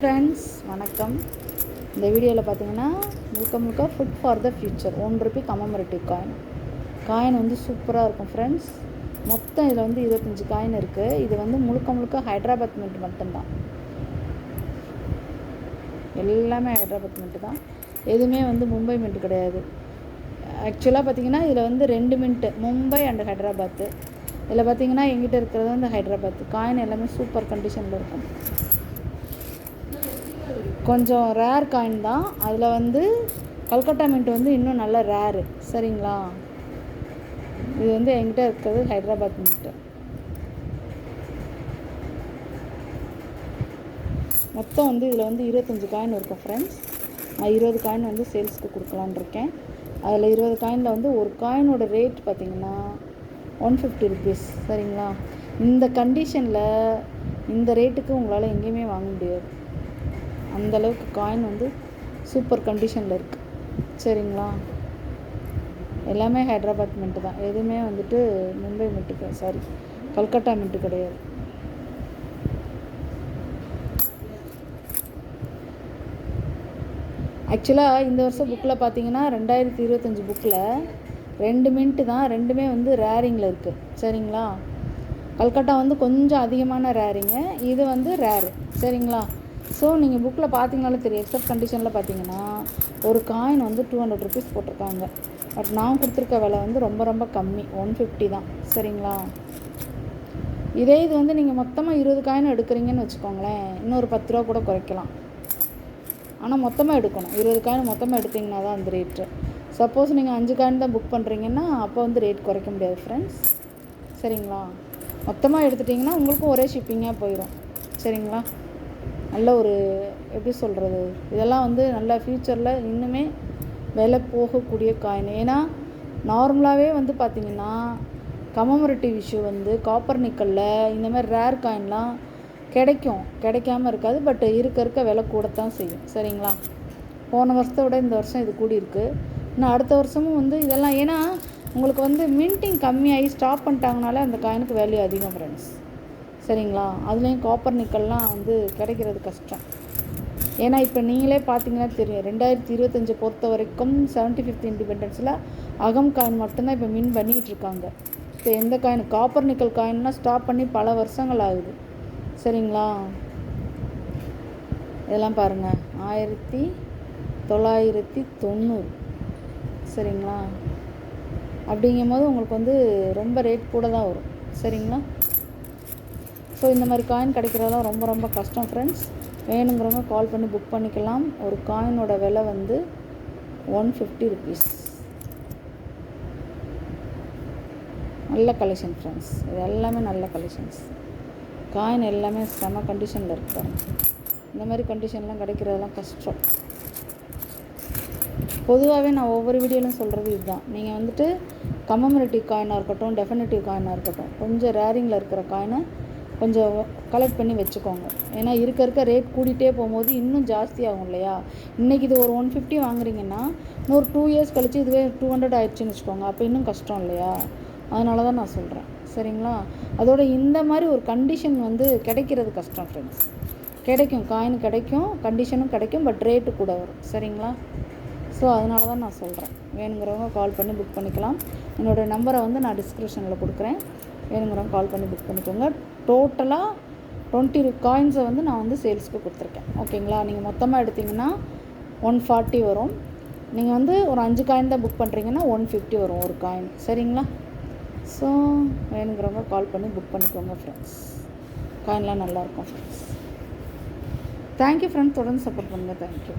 Friends வணக்கம். இந்த வீடியோவில் பார்த்தீங்கன்னா முழுக்க food for the future ₹1 commemorative coin வந்து சூப்பராக இருக்கும் ஃப்ரெண்ட்ஸ். மொத்தம் இதில் வந்து 25 காயின் இருக்குது. இது வந்து முழுக்க ஹைதராபாத் மின்ட் மட்டும்தான். எல்லாமே ஹைதராபாத் மின்ட்டு தான், எதுவுமே வந்து மும்பை மின்ட் கிடையாது. ஆக்சுவலாக பார்த்திங்கன்னா இதில் வந்து 2 மின்ட்டு, மும்பை அண்ட் ஹைதராபாத்து. இதில் பார்த்திங்கன்னா எங்கிட்ட இருக்கிறது வந்து ஹைதராபாத் காயின். எல்லாமே சூப்பர் கண்டிஷனில் இருக்கும். கொஞ்சம் ரேர் காயின் தான். அதில் வந்து கல்கட்டா மின்ட் வந்து இன்னும் நல்ல ரேரு, சரிங்களா. இது வந்து என்கிட்ட இருக்கிறது ஹைதராபாத் மின்ட்டு. மொத்தம் வந்து இதில் வந்து 25 காயின் இருக்கும் ஃப்ரெண்ட்ஸ். நான் 20 காயின் வந்து சேல்ஸுக்கு கொடுக்கலான்னு இருக்கேன். அதில் 20 காயினில் வந்து ஒரு காயினோட ரேட் பார்த்திங்கன்னா ₹150, சரிங்களா. இந்த கண்டிஷனில் இந்த ரேட்டுக்கு உங்களால் எங்கேயுமே வாங்க முடியாது. அந்தளவுக்கு காயின் வந்து சூப்பர் கண்டிஷனில் இருக்குது, சரிங்களா. எல்லாமே ஹைதராபாத் மின்ட்டு தான், எதுவுமே வந்துட்டு மும்பை மின்ட்டு கல்கட்டா மின்ட்டு கிடையாது. ஆக்சுவலாக இந்த வருஷம் புக்கில் பார்த்தீங்கன்னா 2025 புக்கில் 2 மின்ட்டு தான், ரெண்டுமே வந்து ரேரிங்கில் இருக்குது, சரிங்களா. கல்கட்டா வந்து கொஞ்சம் அதிகமான ரேரிங்கு, இது வந்து ரேரு, சரிங்களா. ஸோ நீங்கள் புக்கில் பார்த்தீங்கனாலும் தெரியும். எக்ஸப்ட் கண்டிஷனில் பார்த்தீங்கன்னா ஒரு காயின் வந்து ₹200 போட்டிருக்காங்க. பட் நான் கொடுத்துருக்க விலை வந்து ரொம்ப கம்மி, 150 தான், சரிங்களா. இதே இது வந்து நீங்கள் மொத்தமாக 20 காயின் எடுக்கிறீங்கன்னு வச்சுக்கோங்களேன், இன்னொரு ₹10 கூட குறைக்கலாம். ஆனால் மொத்தமாக எடுக்கணும். 20 காயின் மொத்தமாக எடுத்திங்கன்னா தான் அந்த ரேட்டு. சப்போஸ் நீங்கள் 5 காயின் தான் புக் பண்ணுறீங்கன்னா அப்போ வந்து ரேட் குறைக்க முடியாது ஃப்ரெண்ட்ஸ், சரிங்களா. மொத்தமாக எடுத்துட்டிங்கன்னா உங்களுக்கும் ஒரே ஷிப்பிங்காக போயிடும், சரிங்களா. நல்ல ஒரு எப்படி சொல்கிறது, இதெல்லாம் வந்து நல்ல ஃப்யூச்சரில் இன்னுமே விலை போகக்கூடிய காயின். ஏன்னா நார்மலாகவே வந்து பார்த்திங்கன்னா கமமரேட்டிவ் இஷ்யூ வந்து காப்பர் நிக்கலில் இந்த மாதிரி ரேர் காயின்லாம் கிடைக்காமல் இருக்காது. பட் இருக்க விலை கூடத்தான் செய்யும், சரிங்களா. போன வருஷத்தை விட இந்த வருஷம் இது கூடியிருக்கு. இன்னும் அடுத்த வருஷமும் வந்து இதெல்லாம், ஏன்னா உங்களுக்கு வந்து மின்ட்டிங் கம்மியாகி ஸ்டாப் பண்ணிட்டாங்கனாலே அந்த காயினுக்கு வேல்யூ அதிகம் ஃப்ரெண்ட்ஸ், சரிங்களா. அதுலேயும் காப்பர் நிக்கல்லாம் வந்து கிடைக்கிறது கஷ்டம். ஏன்னா இப்போ நீங்களே பார்த்தீங்கன்னா தெரியும், 2025 பொறுத்த வரைக்கும் 75th இண்டிபெண்டன்ஸில் அகம் காயின் மட்டும்தான் இப்போ மின் பண்ணிகிட்டு இருக்காங்க. இப்போ எந்த காயின், காப்பர் நிக்கல் காயின்லாம் ஸ்டாப் பண்ணி பல வருஷங்கள் ஆகுது, சரிங்களா. இதெல்லாம் பாருங்கள், 1990, சரிங்களா. அப்படிங்கும்போது உங்களுக்கு வந்து ரொம்ப ரேட் கூட தான் வரும், சரிங்களா. ஸோ இந்த மாதிரி காயின் கிடைக்கிறதெல்லாம் ரொம்ப கஷ்டம் ஃப்ரெண்ட்ஸ். வேணுங்கிறவங்க கால் பண்ணி புக் பண்ணிக்கலாம். ஒரு காயினோட விலை வந்து ₹150. நல்ல கலெக்ஷன் ஃப்ரெண்ட்ஸ், இது எல்லாமே நல்ல கலெக்ஷன்ஸ். காயின் எல்லாமே செம கண்டிஷனில் இருக்காங்க. இந்த மாதிரி கண்டிஷன்லாம் கிடைக்கிறதெல்லாம் கஷ்டம். பொதுவாகவே நான் ஒவ்வொரு வீடியோலையும் சொல்கிறது இதுதான். நீங்கள் வந்துட்டு கமமரேட்டிவ் காயினாக இருக்கட்டும், டெஃபினட்டிவ் காயினாக இருக்கட்டும், கொஞ்சம் ரேரிங்கில் இருக்கிற காயினை கொஞ்சம் கலெக்ட் பண்ணி வச்சுக்கோங்க. ஏன்னா இருக்க ரேட் கூட்டிகிட்டே போகும்போது இன்னும் ஜாஸ்தி ஆகும் இல்லையா. இன்றைக்கி இது ஒரு 150 வாங்குறீங்கன்னா இன்னொரு 2 இயர்ஸ் கழித்து இதுவே 200 ஆயிடுச்சுன்னு வச்சுக்கோங்க, அப்போ இன்னும் கஷ்டம் இல்லையா. அதனால தான் நான் சொல்கிறேன், சரிங்களா. அதோட இந்த மாதிரி ஒரு கண்டிஷன் வந்து கிடைக்கிறது கஷ்டம் ஃப்ரெண்ட்ஸ். கிடைக்கும், காயின் கிடைக்கும், கண்டிஷனும் கிடைக்கும், பட் ரேட்டு கூட வரும், சரிங்களா. ஸோ அதனால தான் நான் சொல்கிறேன். வேணுங்கிறவங்க கால் பண்ணி புக் பண்ணிக்கலாம். என்னோடய நம்பரை வந்து நான் டிஸ்கிரிப்ஷனில் கொடுக்குறேன். வேணுங்கிறவங்க கால் பண்ணி புக் பண்ணிக்கோங்க. டோட்டலாக 20 காயின்ஸை வந்து நான் வந்து சேல்ஸுக்கு கொடுத்துருக்கேன், ஓகேங்களா. நீங்கள் மொத்தமாக எடுத்திங்கன்னா 140 வரும். நீங்கள் வந்து ஒரு 5 காயின் தான் புக் பண்ணுறீங்கன்னா 150 வரும் ஒரு காயின், சரிங்களா. ஸோ வேணுங்கிறவங்க கால் பண்ணி புக் பண்ணிக்கோங்க ஃப்ரெண்ட்ஸ். காயின்லாம் நல்லாயிருக்கும் ஃப்ரெண்ட்ஸ். தேங்க்யூ ஃப்ரெண்ட்ஸ், தொடர்ந்து சப்போர்ட் பண்ணுங்கள். தேங்க்யூ.